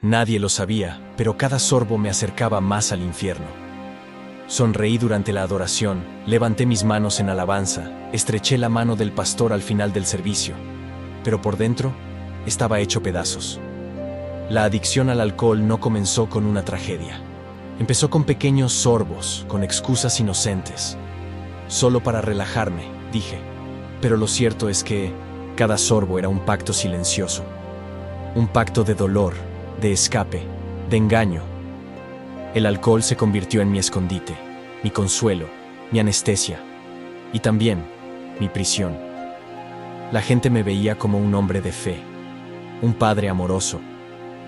Nadie lo sabía, pero cada sorbo me acercaba más al infierno. Sonreí durante la adoración, levanté mis manos en alabanza, estreché la mano del pastor al final del servicio, pero por dentro estaba hecho pedazos. La adicción al alcohol no comenzó con una tragedia. Empezó con pequeños sorbos, con excusas inocentes. Solo para relajarme, dije. Pero lo cierto es que cada sorbo era un pacto silencioso. Un pacto de dolor, de escape, de engaño. El alcohol se convirtió en mi escondite, mi consuelo, mi anestesia y también mi prisión. La gente me veía como un hombre de fe, un padre amoroso,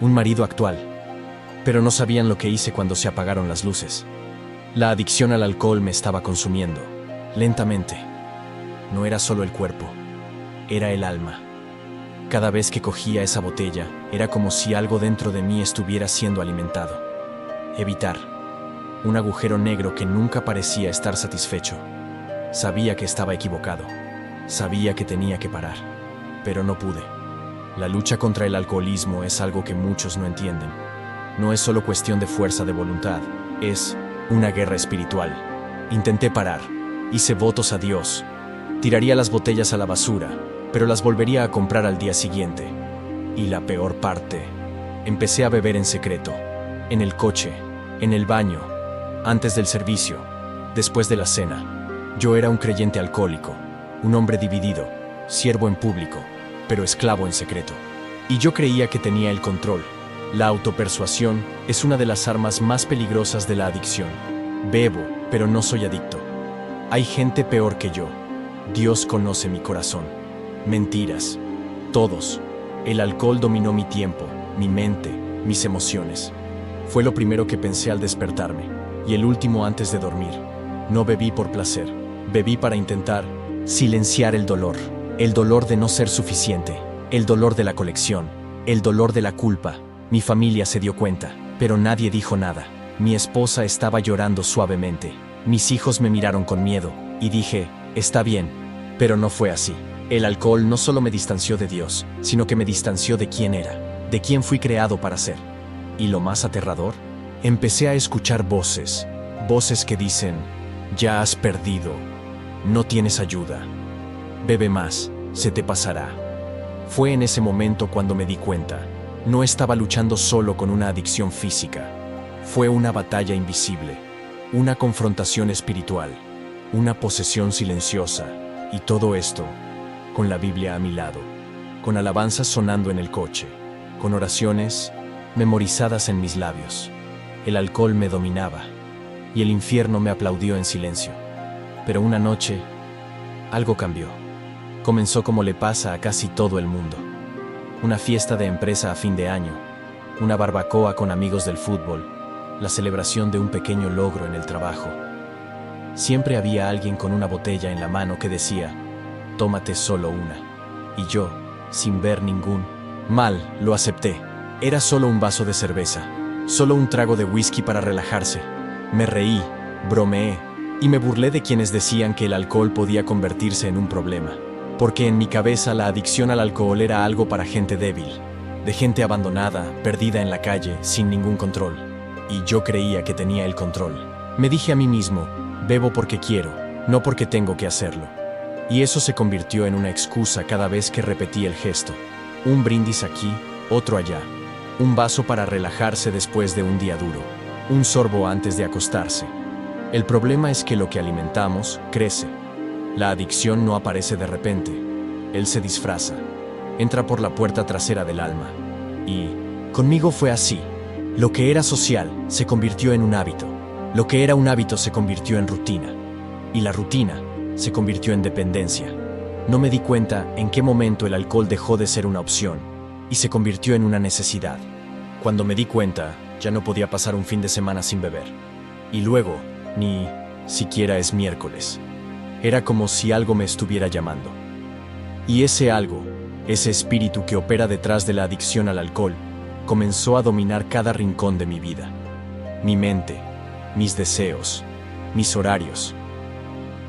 un marido actual, pero no sabían lo que hice cuando se apagaron las luces. La adicción al alcohol me estaba consumiendo, lentamente. No era solo el cuerpo, era el alma. Cada vez que cogía esa botella, era como si algo dentro de mí estuviera siendo alimentado. Evitar. Un agujero negro que nunca parecía estar satisfecho. Sabía que estaba equivocado. Sabía que tenía que parar. Pero no pude. La lucha contra el alcoholismo es algo que muchos no entienden. No es solo cuestión de fuerza de voluntad, es una guerra espiritual. Intenté parar. Hice votos a Dios. Tiraría las botellas a la basura, pero las volvería a comprar al día siguiente. Y la peor parte, empecé a beber en secreto, en el coche, en el baño, antes del servicio, después de la cena. Yo era un creyente alcohólico, un hombre dividido, siervo en público, pero esclavo en secreto. Y yo creía que tenía el control. La autopersuasión es una de las armas más peligrosas de la adicción. Bebo, pero no soy adicto. Hay gente peor que yo. Dios conoce mi corazón. Mentiras. Todos. El alcohol dominó mi tiempo, mi mente, mis emociones. Fue lo primero que pensé al despertarme, y el último antes de dormir. No bebí por placer, bebí para intentar silenciar el dolor de no ser suficiente, el dolor de la colección, el dolor de la culpa. Mi familia se dio cuenta, pero nadie dijo nada. Mi esposa estaba llorando suavemente, mis hijos me miraron con miedo, y dije, está bien, pero no fue así. El alcohol no solo me distanció de Dios, sino que me distanció de quién era, de quién fui creado para ser. Y lo más aterrador, empecé a escuchar voces que dicen, ya has perdido, no tienes ayuda, bebe más, se te pasará. Fue en ese momento cuando me di cuenta, no estaba luchando solo con una adicción física, fue una batalla invisible, una confrontación espiritual, una posesión silenciosa, y todo esto con la Biblia a mi lado, con alabanzas sonando en el coche, con oraciones memorizadas en mis labios. El alcohol me dominaba, y el infierno me aplaudió en silencio. Pero una noche, algo cambió. Comenzó como le pasa a casi todo el mundo. Una fiesta de empresa a fin de año, una barbacoa con amigos del fútbol, la celebración de un pequeño logro en el trabajo. Siempre había alguien con una botella en la mano que decía, tómate solo una. Y yo, sin ver ningún mal, lo acepté. Era solo un vaso de cerveza, solo un trago de whisky para relajarse. Me reí, bromeé, y me burlé de quienes decían que el alcohol podía convertirse en un problema. Porque en mi cabeza la adicción al alcohol era algo para gente débil, de gente abandonada, perdida en la calle, sin ningún control. Y yo creía que tenía el control. Me dije a mí mismo, bebo porque quiero, no porque tengo que hacerlo. Y eso se convirtió en una excusa cada vez que repetí el gesto. Un brindis aquí, otro allá. Un vaso para relajarse después de un día duro. Un sorbo antes de acostarse. El problema es que lo que alimentamos crece. La adicción no aparece de repente. Él se disfraza. Entra por la puerta trasera del alma. Y conmigo fue así. Lo que era social se convirtió en un hábito. Lo que era un hábito se convirtió en rutina. Y la rutina se convirtió en dependencia. No me di cuenta en qué momento el alcohol dejó de ser una opción y se convirtió en una necesidad. Cuando me di cuenta, ya no podía pasar un fin de semana sin beber. Y luego, ni siquiera es miércoles. Era como si algo me estuviera llamando. Y ese algo, ese espíritu que opera detrás de la adicción al alcohol, comenzó a dominar cada rincón de mi vida. Mi mente, mis deseos, mis horarios.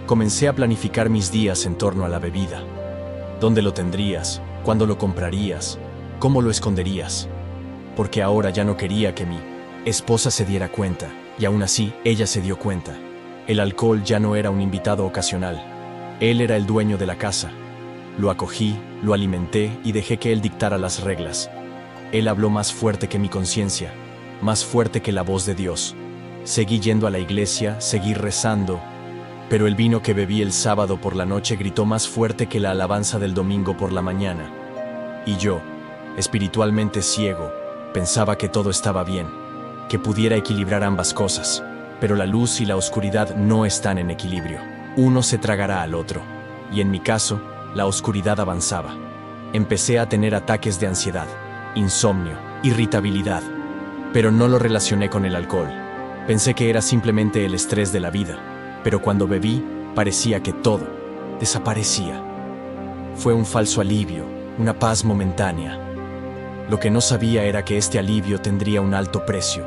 Comencé a planificar mis días en torno a la bebida. ¿Dónde lo tendrías? ¿Cuándo lo comprarías? ¿Cómo lo esconderías? porque ahora ya no quería que mi esposa se diera cuenta, y aún así, ella se dio cuenta. El alcohol ya no era un invitado ocasional. Él era el dueño de la casa. Lo acogí, lo alimenté y dejé que él dictara las reglas. Él habló más fuerte que mi conciencia, más fuerte que la voz de Dios. Seguí yendo a la iglesia, seguí rezando, pero el vino que bebí el sábado por la noche gritó más fuerte que la alabanza del domingo por la mañana. Y yo, espiritualmente ciego, pensaba que todo estaba bien, que pudiera equilibrar ambas cosas, pero la luz y la oscuridad no están en equilibrio. Uno se tragará al otro, y en mi caso, la oscuridad avanzaba. Empecé a tener ataques de ansiedad, insomnio, irritabilidad, pero no lo relacioné con el alcohol. Pensé que era simplemente el estrés de la vida, pero cuando bebí, parecía que todo desaparecía. Fue un falso alivio, una paz momentánea. Lo que no sabía era que este alivio tendría un alto precio,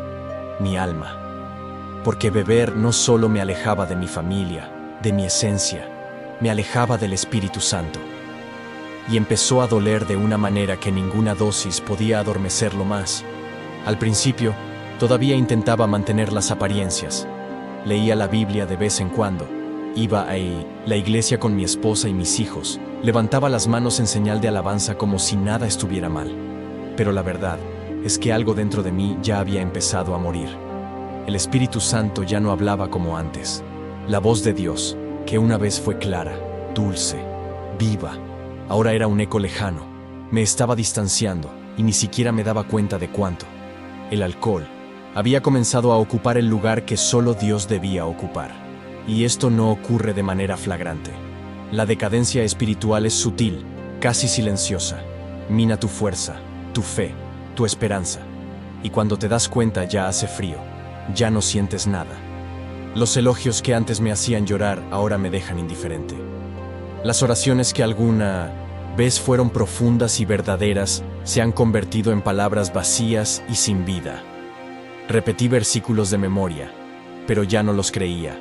mi alma. Porque beber no solo me alejaba de mi familia, de mi esencia, me alejaba del Espíritu Santo. Y empezó a doler de una manera que ninguna dosis podía adormecerlo más. Al principio, todavía intentaba mantener las apariencias. Leía la Biblia de vez en cuando. Iba a la iglesia con mi esposa y mis hijos. Levantaba las manos en señal de alabanza como si nada estuviera mal. Pero la verdad es que algo dentro de mí ya había empezado a morir. El Espíritu Santo ya no hablaba como antes. La voz de Dios, que una vez fue clara, dulce, viva, ahora era un eco lejano. Me estaba distanciando y ni siquiera me daba cuenta de cuánto. El alcohol había comenzado a ocupar el lugar que solo Dios debía ocupar. Y esto no ocurre de manera flagrante. La decadencia espiritual es sutil, casi silenciosa. Mina tu fuerza, tu fe, tu esperanza. Y cuando te das cuenta ya hace frío, ya no sientes nada. Los elogios que antes me hacían llorar ahora me dejan indiferente. Las oraciones que alguna vez fueron profundas y verdaderas se han convertido en palabras vacías y sin vida. Repetí versículos de memoria, pero ya no los creía.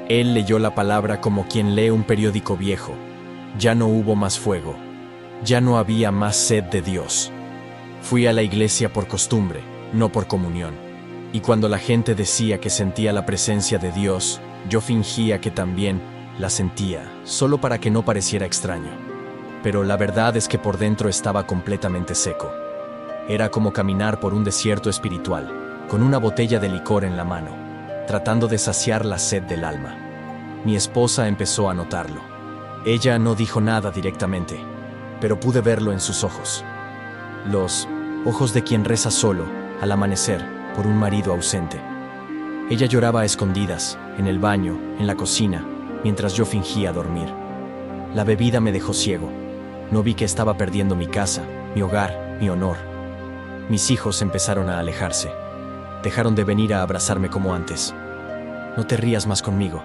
Él leyó la palabra como quien lee un periódico viejo. Ya no hubo más fuego. Ya no había más sed de Dios. Fui a la iglesia por costumbre, no por comunión. Y cuando la gente decía que sentía la presencia de Dios, yo fingía que también la sentía, solo para que no pareciera extraño. Pero la verdad es que por dentro estaba completamente seco. Era como caminar por un desierto espiritual, con una botella de licor en la mano, tratando de saciar la sed del alma. Mi esposa empezó a notarlo. Ella no dijo nada directamente, pero pude verlo en sus ojos. Los ojos de quien reza solo, al amanecer, por un marido ausente. Ella lloraba a escondidas, en el baño, en la cocina, mientras yo fingía dormir. La bebida me dejó ciego. No vi que estaba perdiendo mi casa, mi hogar, mi honor. Mis hijos empezaron a alejarse. Dejaron de venir a abrazarme como antes. No te rías más conmigo.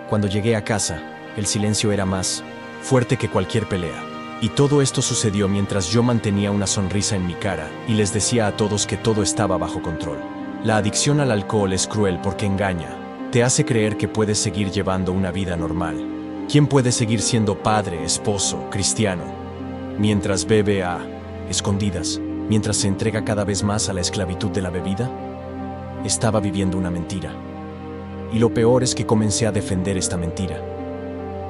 Cuando llegué a casa, el silencio era más fuerte que cualquier pelea. Y todo esto sucedió mientras yo mantenía una sonrisa en mi cara y les decía a todos que todo estaba bajo control. La adicción al alcohol es cruel porque engaña. Te hace creer que puedes seguir llevando una vida normal. ¿Quién puede seguir siendo padre, esposo, cristiano, mientras bebe a escondidas, mientras se entrega cada vez más a la esclavitud de la bebida? Estaba viviendo una mentira. Y lo peor es que comencé a defender esta mentira.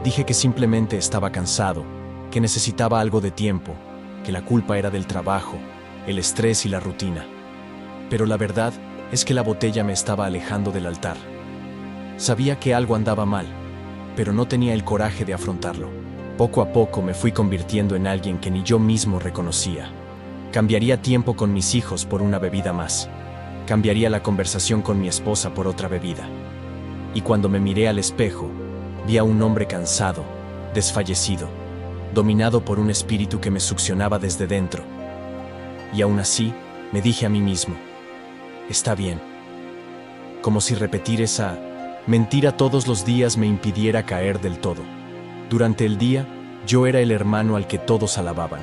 Dije que simplemente estaba cansado, que necesitaba algo de tiempo, que la culpa era del trabajo, el estrés y la rutina. Pero la verdad es que la botella me estaba alejando del altar. Sabía que algo andaba mal, pero no tenía el coraje de afrontarlo. Poco a poco me fui convirtiendo en alguien que ni yo mismo reconocía. Cambiaría tiempo con mis hijos por una bebida más. Cambiaría la conversación con mi esposa por otra bebida. Y cuando me miré al espejo, vi a un hombre cansado, desfallecido, dominado por un espíritu que me succionaba desde dentro. Y aún así, me dije a mí mismo, está bien. Como si repetir esa mentira todos los días me impidiera caer del todo. Durante el día, yo era el hermano al que todos alababan.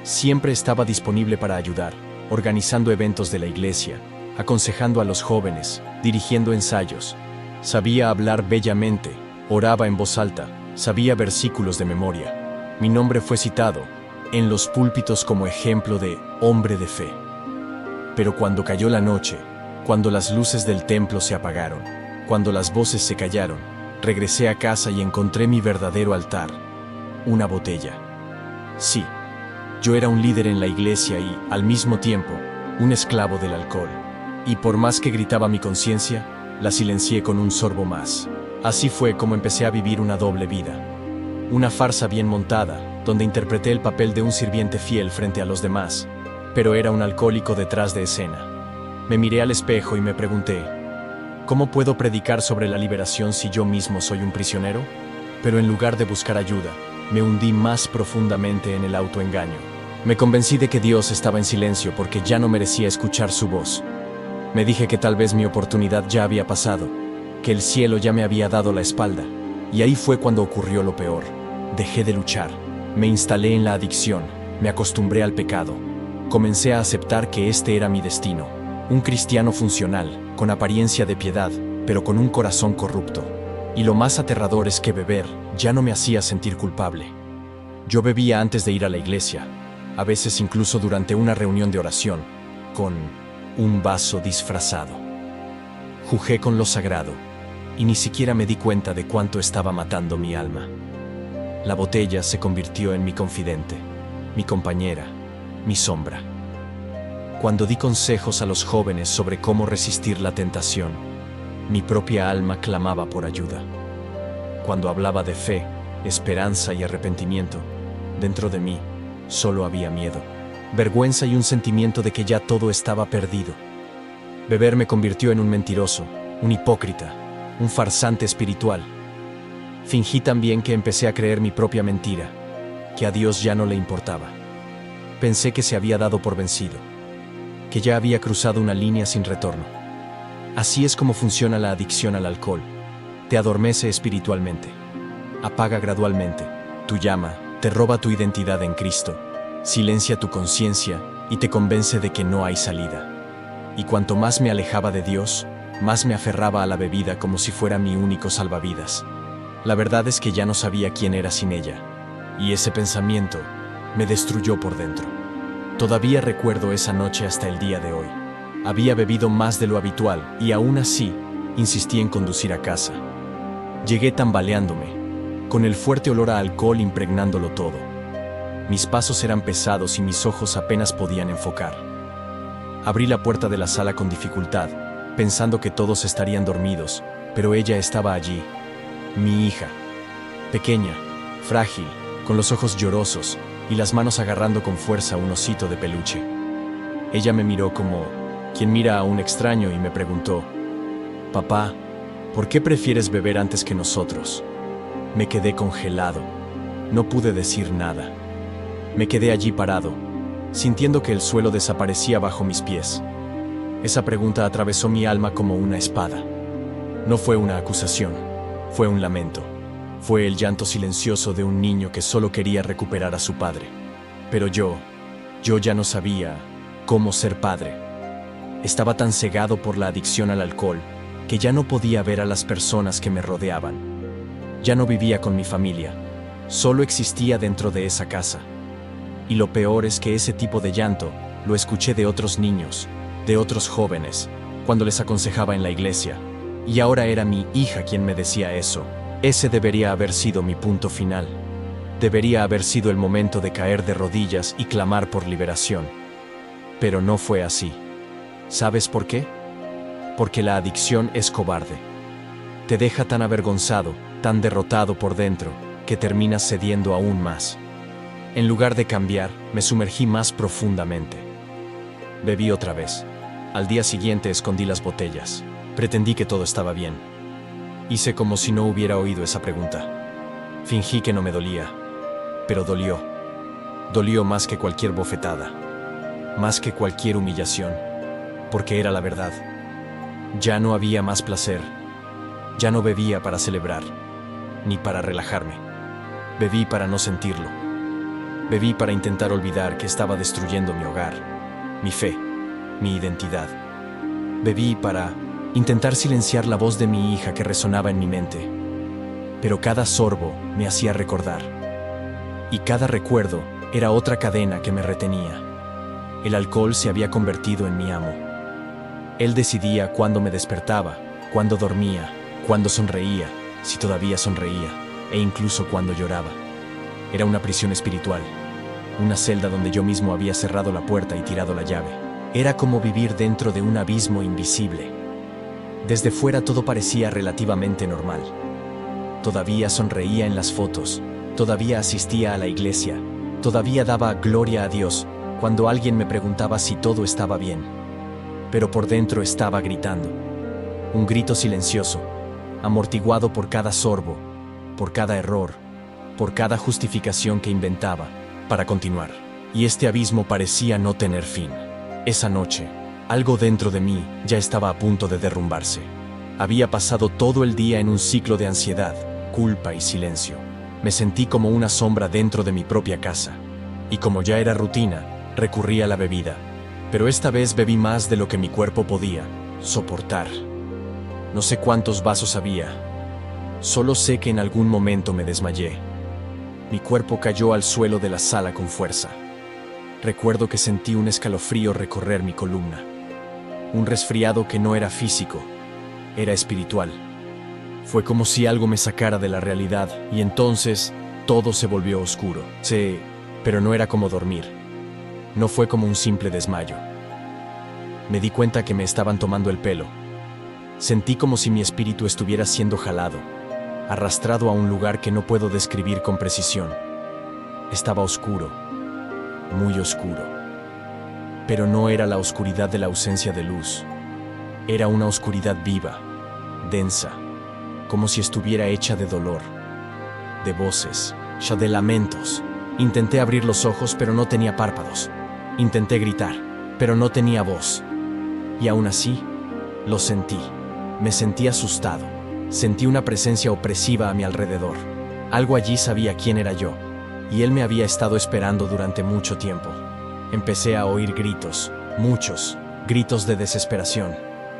Siempre estaba disponible para ayudar, organizando eventos de la iglesia, aconsejando a los jóvenes, dirigiendo ensayos. Sabía hablar bellamente, oraba en voz alta, sabía versículos de memoria. Mi nombre fue citado en los púlpitos como ejemplo de hombre de fe. Pero cuando cayó la noche, cuando las luces del templo se apagaron, cuando las voces se callaron, regresé a casa y encontré mi verdadero altar, una botella. Sí, yo era un líder en la iglesia y, al mismo tiempo, un esclavo del alcohol. Y por más que gritaba mi conciencia, la silencié con un sorbo más. Así fue como empecé a vivir una doble vida. Una farsa bien montada, donde interpreté el papel de un sirviente fiel frente a los demás, pero era un alcohólico detrás de escena. Me miré al espejo y me pregunté, ¿cómo puedo predicar sobre la liberación si yo mismo soy un prisionero? Pero en lugar de buscar ayuda, me hundí más profundamente en el autoengaño. Me convencí de que Dios estaba en silencio porque ya no merecía escuchar su voz. Me dije que tal vez mi oportunidad ya había pasado, que el cielo ya me había dado la espalda. Y ahí fue cuando ocurrió lo peor. Dejé de luchar, me instalé en la adicción, me acostumbré al pecado. Comencé a aceptar que este era mi destino. Un cristiano funcional, con apariencia de piedad, pero con un corazón corrupto. Y lo más aterrador es que beber ya no me hacía sentir culpable. Yo bebía antes de ir a la iglesia, a veces incluso durante una reunión de oración, con un vaso disfrazado. Jugué con lo sagrado, y ni siquiera me di cuenta de cuánto estaba matando mi alma. La botella se convirtió en mi confidente, mi compañera, mi sombra. Cuando di consejos a los jóvenes sobre cómo resistir la tentación, mi propia alma clamaba por ayuda. Cuando hablaba de fe, esperanza y arrepentimiento, dentro de mí solo había miedo, vergüenza y un sentimiento de que ya todo estaba perdido. Beber me convirtió en un mentiroso, un hipócrita, un farsante espiritual. Fingí también que empecé a creer mi propia mentira, que a Dios ya no le importaba. Pensé que se había dado por vencido, que ya había cruzado una línea sin retorno. Así es como funciona la adicción al alcohol. Te adormece espiritualmente, apaga gradualmente tu llama, te roba tu identidad en Cristo, silencia tu conciencia y te convence de que no hay salida. Y cuanto más me alejaba de Dios, más me aferraba a la bebida como si fuera mi único salvavidas. La verdad es que ya no sabía quién era sin ella, y ese pensamiento me destruyó por dentro. Todavía recuerdo esa noche hasta el día de hoy. Había bebido más de lo habitual y aún así insistí en conducir a casa. Llegué tambaleándome, con el fuerte olor a alcohol impregnándolo todo. Mis pasos eran pesados y mis ojos apenas podían enfocar. Abrí la puerta de la sala con dificultad, pensando que todos estarían dormidos, pero ella estaba allí, mi hija, pequeña, frágil, con los ojos llorosos y las manos agarrando con fuerza un osito de peluche. Ella me miró como quien mira a un extraño y me preguntó, «Papá, ¿por qué prefieres beber antes que nosotros?» Me quedé congelado, no pude decir nada. Me quedé allí parado, sintiendo que el suelo desaparecía bajo mis pies. Esa pregunta atravesó mi alma como una espada. No fue una acusación, fue un lamento. Fue el llanto silencioso de un niño que solo quería recuperar a su padre. Pero yo ya no sabía cómo ser padre. Estaba tan cegado por la adicción al alcohol que ya no podía ver a las personas que me rodeaban. Ya no vivía con mi familia, solo existía dentro de esa casa. Y lo peor es que ese tipo de llanto lo escuché de otros niños, de otros jóvenes, cuando les aconsejaba en la iglesia. Y ahora era mi hija quien me decía eso. Ese debería haber sido mi punto final. Debería haber sido el momento de caer de rodillas y clamar por liberación. Pero no fue así. ¿Sabes por qué? Porque la adicción es cobarde. Te deja tan avergonzado, tan derrotado por dentro, que terminas cediendo aún más. En lugar de cambiar, me sumergí más profundamente. Bebí otra vez. Al día siguiente escondí las botellas. Pretendí que todo estaba bien. Hice como si no hubiera oído esa pregunta. Fingí que no me dolía, pero dolió. Dolió más que cualquier bofetada, más que cualquier humillación, porque era la verdad. Ya no había más placer. Ya no bebía para celebrar, ni para relajarme. Bebí para no sentirlo. Bebí para intentar olvidar que estaba destruyendo mi hogar, mi fe, mi identidad. Bebí para intentar silenciar la voz de mi hija que resonaba en mi mente. Pero cada sorbo me hacía recordar. Y cada recuerdo era otra cadena que me retenía. El alcohol se había convertido en mi amo. Él decidía cuándo me despertaba, cuándo dormía, cuándo sonreía, si todavía sonreía, e incluso cuándo lloraba. Era una prisión espiritual, una celda donde yo mismo había cerrado la puerta y tirado la llave. Era como vivir dentro de un abismo invisible. Desde fuera todo parecía relativamente normal. Todavía sonreía en las fotos, todavía asistía a la iglesia, todavía daba gloria a Dios cuando alguien me preguntaba si todo estaba bien. Pero por dentro estaba gritando. Un grito silencioso, amortiguado por cada sorbo, por cada error, por cada justificación que inventaba para continuar. Y este abismo parecía no tener fin. Esa noche, algo dentro de mí ya estaba a punto de derrumbarse. Había pasado todo el día en un ciclo de ansiedad, culpa y silencio. Me sentí como una sombra dentro de mi propia casa. Y como ya era rutina, recurrí a la bebida. Pero esta vez bebí más de lo que mi cuerpo podía soportar. No sé cuántos vasos había. Solo sé que en algún momento me desmayé. Mi cuerpo cayó al suelo de la sala con fuerza. Recuerdo que sentí un escalofrío recorrer mi columna. Un resfriado que no era físico, era espiritual. Fue como si algo me sacara de la realidad y entonces todo se volvió oscuro. Pero no era como dormir. No fue como un simple desmayo. Me di cuenta que me estaban tomando el pelo. Sentí como si mi espíritu estuviera siendo jalado, arrastrado a un lugar que no puedo describir con precisión. Estaba oscuro, muy oscuro. Pero no era la oscuridad de la ausencia de luz. Era una oscuridad viva, densa, como si estuviera hecha de dolor, de voces, ya de lamentos. Intenté abrir los ojos, pero no tenía párpados. Intenté gritar, pero no tenía voz. Y aún así, lo sentí. Me sentí asustado. Sentí una presencia opresiva a mi alrededor. Algo allí sabía quién era yo, y él me había estado esperando durante mucho tiempo. Empecé a oír gritos, muchos, gritos de desesperación,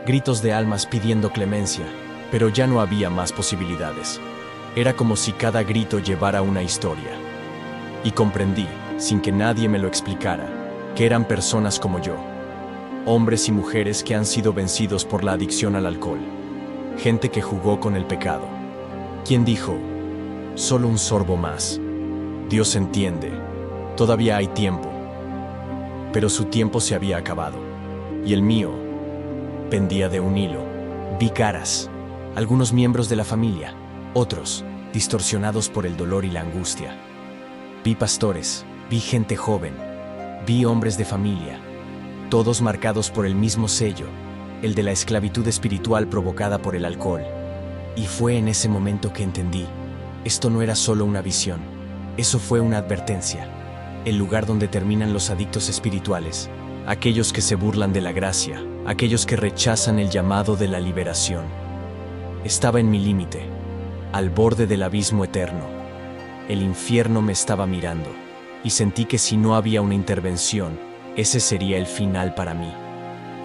gritos de almas pidiendo clemencia, pero ya no había más posibilidades. Era como si cada grito llevara una historia. Y comprendí, sin que nadie me lo explicara, que eran personas como yo, hombres y mujeres que han sido vencidos por la adicción al alcohol, gente que jugó con el pecado. Quien dijo, solo un sorbo más. Dios entiende, todavía hay tiempo. Pero su tiempo se había acabado, y el mío pendía de un hilo. Vi caras, algunos miembros de la familia, otros distorsionados por el dolor y la angustia. Vi pastores, vi gente joven, vi hombres de familia, todos marcados por el mismo sello, el de la esclavitud espiritual provocada por el alcohol. Y fue en ese momento que entendí, esto no era solo una visión, eso fue una advertencia. El lugar donde terminan los adictos espirituales, aquellos que se burlan de la gracia, aquellos que rechazan el llamado de la liberación. Estaba en mi límite, al borde del abismo eterno. El infierno me estaba mirando, y sentí que si no había una intervención, ese sería el final para mí.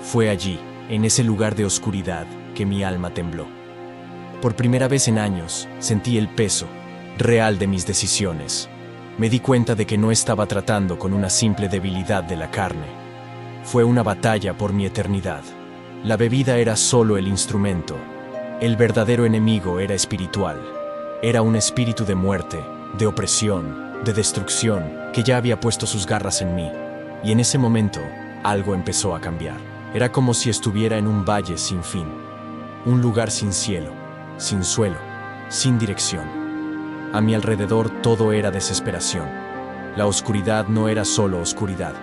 Fue allí, en ese lugar de oscuridad, que mi alma tembló. Por primera vez en años, sentí el peso real de mis decisiones. Me di cuenta de que no estaba tratando con una simple debilidad de la carne. Fue una batalla por mi eternidad. La bebida era solo el instrumento. El verdadero enemigo era espiritual. Era un espíritu de muerte, de opresión, de destrucción, que ya había puesto sus garras en mí. Y en ese momento, algo empezó a cambiar. Era como si estuviera en un valle sin fin. Un lugar sin cielo, sin suelo, sin dirección. A mi alrededor todo era desesperación. La oscuridad no era solo oscuridad.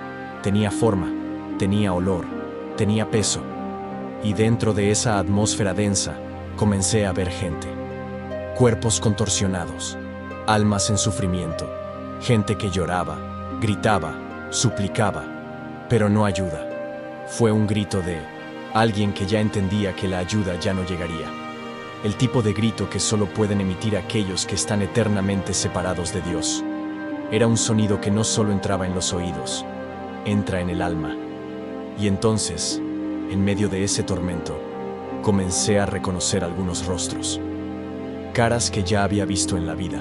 Tenía forma, tenía olor, tenía peso. Y dentro de esa atmósfera densa, comencé a ver gente. Cuerpos contorsionados, almas en sufrimiento, gente que lloraba, gritaba, suplicaba, pero no ayuda. Fue un grito de alguien que ya entendía que la ayuda ya no llegaría. El tipo de grito que solo pueden emitir aquellos que están eternamente separados de Dios. Era un sonido que no solo entraba en los oídos, entra en el alma. Y entonces, en medio de ese tormento, comencé a reconocer algunos rostros. Caras que ya había visto en la vida.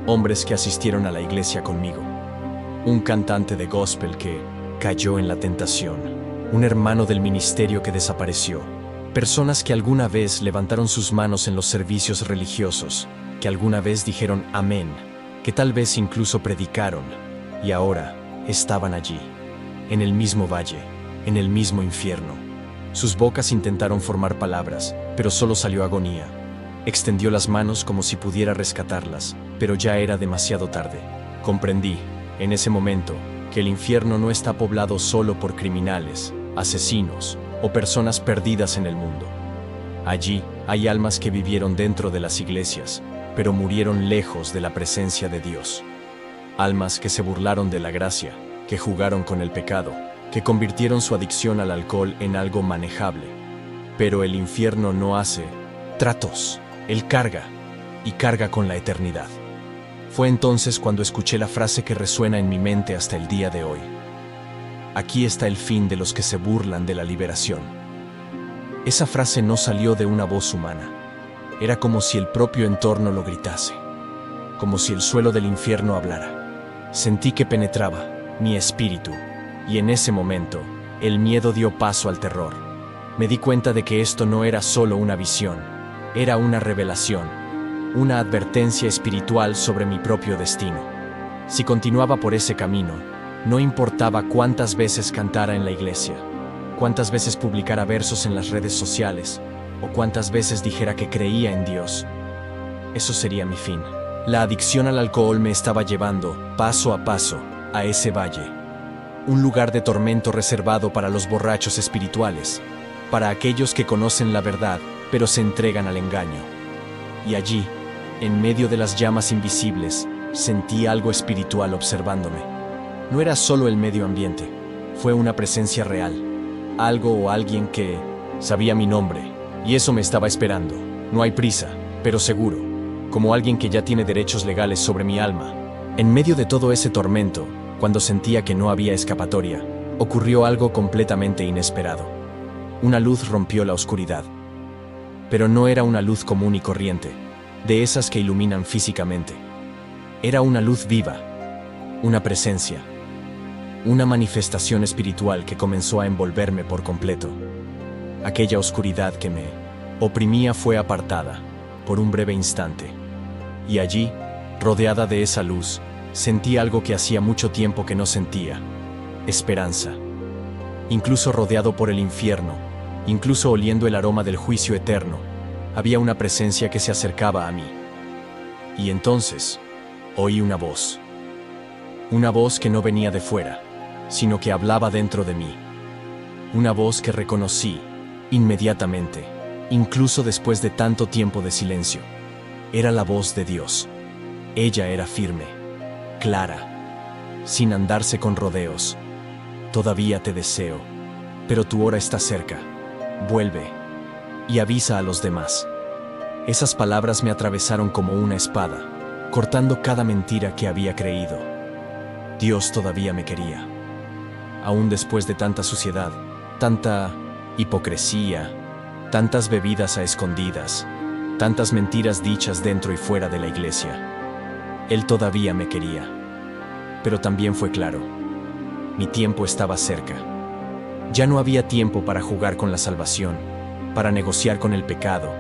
Hombres que asistieron a la iglesia conmigo. Un cantante de gospel que, cayó en la tentación. Un hermano del ministerio que desapareció. Personas que alguna vez levantaron sus manos en los servicios religiosos, que alguna vez dijeron amén, que tal vez incluso predicaron, y ahora estaban allí, en el mismo valle, en el mismo infierno. Sus bocas intentaron formar palabras, pero solo salió agonía. Extendió las manos como si pudiera rescatarlas, pero ya era demasiado tarde. Comprendí, en ese momento, que el infierno no está poblado solo por criminales, asesinos o personas perdidas en el mundo. Allí hay almas que vivieron dentro de las iglesias, pero murieron lejos de la presencia de Dios. Almas que se burlaron de la gracia, que jugaron con el pecado, que convirtieron su adicción al alcohol en algo manejable. Pero el infierno no hace tratos, él carga, y carga con la eternidad. Fue entonces cuando escuché la frase que resuena en mi mente hasta el día de hoy. Aquí está el fin de los que se burlan de la liberación. Esa frase no salió de una voz humana. Era como si el propio entorno lo gritase, como si el suelo del infierno hablara. Sentí que penetraba mi espíritu, y en ese momento, el miedo dio paso al terror. Me di cuenta de que esto no era solo una visión, era una revelación, una advertencia espiritual sobre mi propio destino. Si continuaba por ese camino, no importaba cuántas veces cantara en la iglesia, cuántas veces publicara versos en las redes sociales, o cuántas veces dijera que creía en Dios, eso sería mi fin. La adicción al alcohol me estaba llevando, paso a paso, a ese valle. Un lugar de tormento reservado para los borrachos espirituales, para aquellos que conocen la verdad, pero se entregan al engaño. Y allí, en medio de las llamas invisibles, sentí algo espiritual observándome. No era solo el medio ambiente, fue una presencia real, algo o alguien que sabía mi nombre, y eso me estaba esperando. No hay prisa, pero seguro, como alguien que ya tiene derechos legales sobre mi alma. En medio de todo ese tormento, cuando sentía que no había escapatoria, ocurrió algo completamente inesperado. Una luz rompió la oscuridad. Pero no era una luz común y corriente, de esas que iluminan físicamente. Era una luz viva, una presencia, una manifestación espiritual que comenzó a envolverme por completo. Aquella oscuridad que me oprimía fue apartada, por un breve instante. Y allí, rodeada de esa luz, sentí algo que hacía mucho tiempo que no sentía: esperanza. Incluso rodeado por el infierno, incluso oliendo el aroma del juicio eterno, había una presencia que se acercaba a mí. Y entonces, oí una voz. Una voz que no venía de fuera, sino que hablaba dentro de mí. Una voz que reconocí inmediatamente, incluso después de tanto tiempo de silencio. Era la voz de Dios. Ella era firme, clara, sin andarse con rodeos. Todavía te deseo, pero tu hora está cerca. Vuelve y avisa a los demás. Esas palabras me atravesaron como una espada, cortando cada mentira que había creído. Dios todavía me quería. Aún después de tanta suciedad, tanta hipocresía, tantas bebidas a escondidas, tantas mentiras dichas dentro y fuera de la iglesia, Él todavía me quería. Pero también fue claro, mi tiempo estaba cerca. Ya no había tiempo para jugar con la salvación, para negociar con el pecado,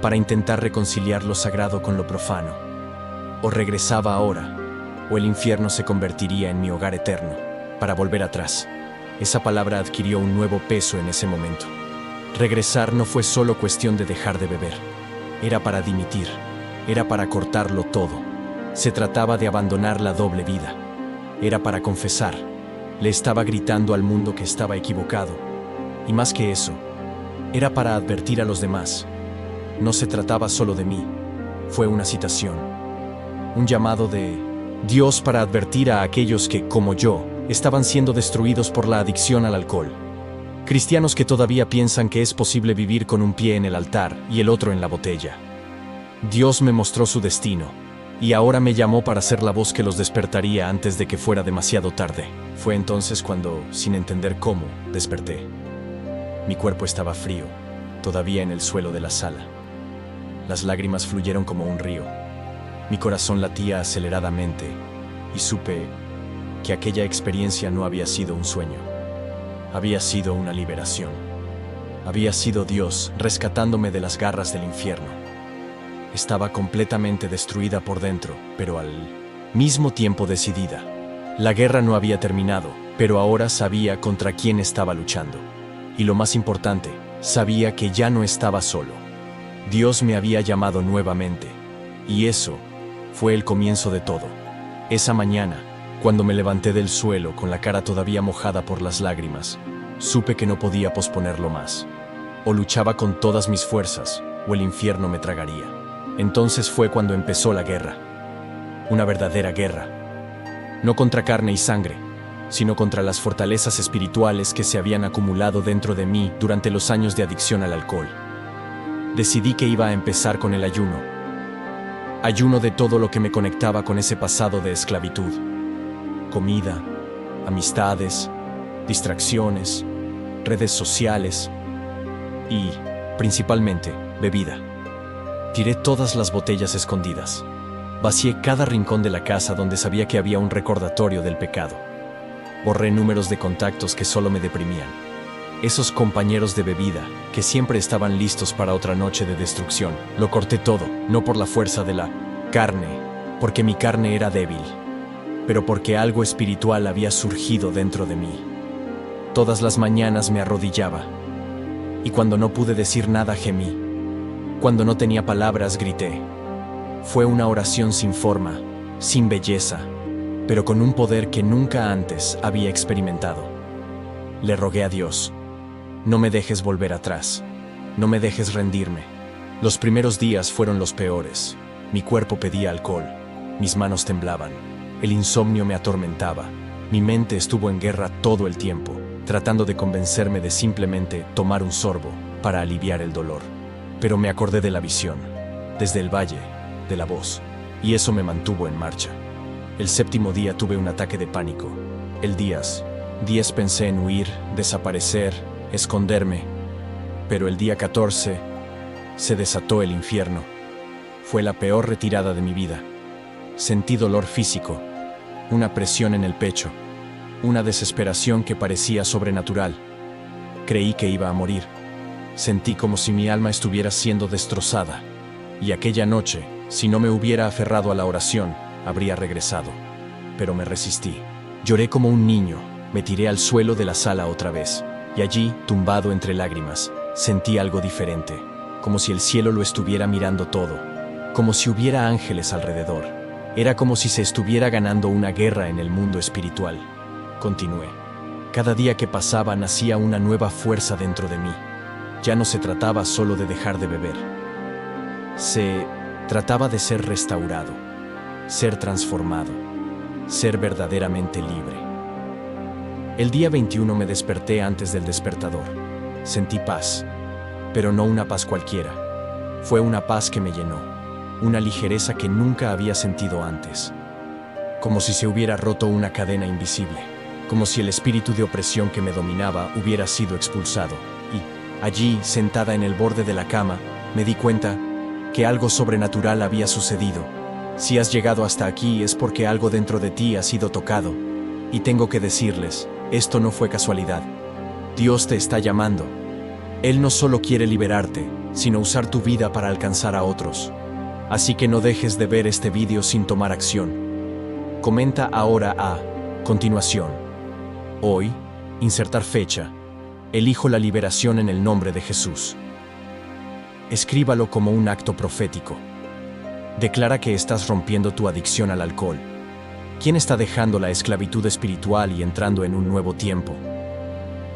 para intentar reconciliar lo sagrado con lo profano. O regresaba ahora, o el infierno se convertiría en mi hogar eterno. Para volver atrás, esa palabra adquirió un nuevo peso en ese momento. Regresar no fue solo cuestión de dejar de beber. Era para dimitir, era para cortarlo todo. Se trataba de abandonar la doble vida. Era para confesar. Le estaba gritando al mundo que estaba equivocado. Y más que eso, era para advertir a los demás. No se trataba solo de mí. Fue una citación. Un llamado de Dios para advertir a aquellos que, como yo, estaban siendo destruidos por la adicción al alcohol. Cristianos que todavía piensan que es posible vivir con un pie en el altar y el otro en la botella. Dios me mostró su destino, y ahora me llamó para ser la voz que los despertaría antes de que fuera demasiado tarde. Fue entonces cuando, sin entender cómo, desperté. Mi cuerpo estaba frío, todavía en el suelo de la sala. Las lágrimas fluyeron como un río. Mi corazón latía aceleradamente, y supe que aquella experiencia no había sido un sueño. Había sido una liberación. Había sido Dios rescatándome de las garras del infierno. Estaba completamente destruida por dentro, pero al mismo tiempo decidida. La guerra no había terminado, pero ahora sabía contra quién estaba luchando. Y lo más importante, sabía que ya no estaba solo. Dios me había llamado nuevamente. Y eso fue el comienzo de todo. Esa mañana, cuando me levanté del suelo con la cara todavía mojada por las lágrimas, supe que no podía posponerlo más. O luchaba con todas mis fuerzas, o el infierno me tragaría. Entonces fue cuando empezó la guerra. Una verdadera guerra. No contra carne y sangre, sino contra las fortalezas espirituales que se habían acumulado dentro de mí durante los años de adicción al alcohol. Decidí que iba a empezar con el ayuno. Ayuno de todo lo que me conectaba con ese pasado de esclavitud. Comida, amistades, distracciones, redes sociales y, principalmente, bebida. Tiré todas las botellas escondidas. Vacié cada rincón de la casa donde sabía que había un recordatorio del pecado. Borré números de contactos que solo me deprimían. Esos compañeros de bebida que siempre estaban listos para otra noche de destrucción. Lo corté todo, no por la fuerza de la carne, porque mi carne era débil, pero porque algo espiritual había surgido dentro de mí. Todas las mañanas me arrodillaba, y cuando no pude decir nada gemí. Cuando no tenía palabras grité. Fue una oración sin forma, sin belleza, pero con un poder que nunca antes había experimentado. Le rogué a Dios: no me dejes volver atrás, no me dejes rendirme. Los primeros días fueron los peores. Mi cuerpo pedía alcohol, mis manos temblaban, el insomnio me atormentaba, mi mente estuvo en guerra todo el tiempo, tratando de convencerme de simplemente tomar un sorbo para aliviar el dolor. Pero me acordé de la visión, desde el valle, de la voz, y eso me mantuvo en marcha. El séptimo día tuve un ataque de pánico. El 10 pensé en huir, desaparecer, esconderme, pero el día 14 se desató el infierno. Fue la peor retirada de mi vida. Sentí dolor físico, una presión en el pecho, una desesperación que parecía sobrenatural. Creí que iba a morir. Sentí como si mi alma estuviera siendo destrozada. Y aquella noche, si no me hubiera aferrado a la oración, habría regresado. Pero me resistí. Lloré como un niño, me tiré al suelo de la sala otra vez. Y allí, tumbado entre lágrimas, sentí algo diferente, como si el cielo lo estuviera mirando todo, como si hubiera ángeles alrededor. Era como si se estuviera ganando una guerra en el mundo espiritual. Continué. Cada día que pasaba nacía una nueva fuerza dentro de mí. Ya no se trataba solo de dejar de beber. Se trataba de ser restaurado, ser transformado, ser verdaderamente libre. El día 21 me desperté antes del despertador. Sentí paz, pero no una paz cualquiera. Fue una paz que me llenó, una ligereza que nunca había sentido antes. Como si se hubiera roto una cadena invisible, como si el espíritu de opresión que me dominaba hubiera sido expulsado. Y, allí, sentada en el borde de la cama, me di cuenta que algo sobrenatural había sucedido. Si has llegado hasta aquí es porque algo dentro de ti ha sido tocado. Y tengo que decirles, esto no fue casualidad. Dios te está llamando. Él no solo quiere liberarte, sino usar tu vida para alcanzar a otros. Así que no dejes de ver este vídeo sin tomar acción. Comenta ahora a continuación. Hoy, insertar fecha. Elijo la liberación en el nombre de Jesús. Escríbalo como un acto profético. Declara que estás rompiendo tu adicción al alcohol. ¿Quién está dejando la esclavitud espiritual y entrando en un nuevo tiempo?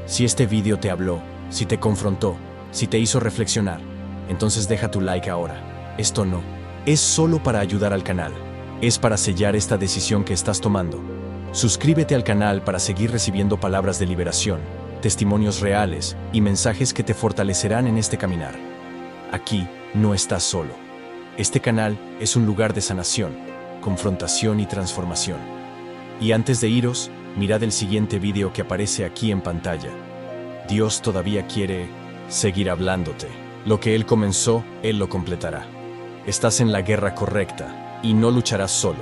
Si este vídeo te habló, si te confrontó, si te hizo reflexionar, entonces deja tu like ahora. Esto no es solo para ayudar al canal, es para sellar esta decisión que estás tomando. Suscríbete al canal para seguir recibiendo palabras de liberación, testimonios reales y mensajes que te fortalecerán en este caminar. Aquí no estás solo. Este canal es un lugar de sanación, confrontación y transformación. Y antes de iros, mirad el siguiente vídeo que aparece aquí en pantalla. Dios todavía quiere seguir hablándote. Lo que Él comenzó, Él lo completará. Estás en la guerra correcta y no lucharás solo.